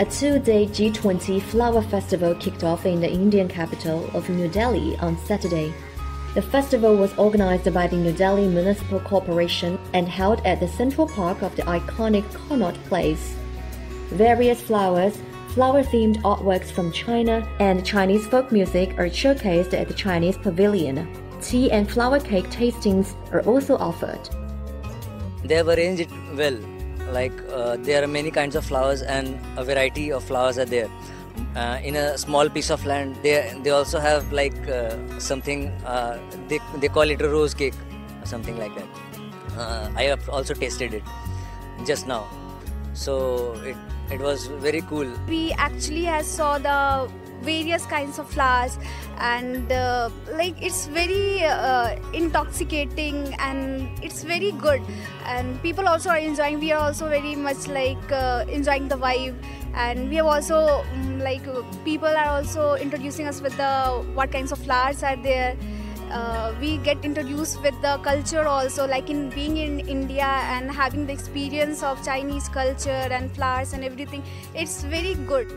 A two-day G20 Flower Festival kicked off in the Indian capital of New Delhi on Saturday. The festival was organized by the New Delhi Municipal Corporation and held at the Central Park of the iconic Connaught Place. Various flowers, flower-themed artworks from China, and Chinese folk music are showcased at the Chinese Pavilion. Tea and flower cake tastings are also offered. They have arranged it well. There are many kinds of flowers and a variety of flowers are there. In a small piece of land, they also have something, they call it a rose cake or something like that. I have also tasted it just now. So it was very cool. We actually saw the various kinds of flowers, and it's very intoxicating and it's very good, and people also are enjoying. We are also very much enjoying the vibe, and we have also people are also introducing us with what kinds of flowers are there. We get introduced with the culture also, in being in India and having the experience of Chinese culture and flowers and everything. It's very good.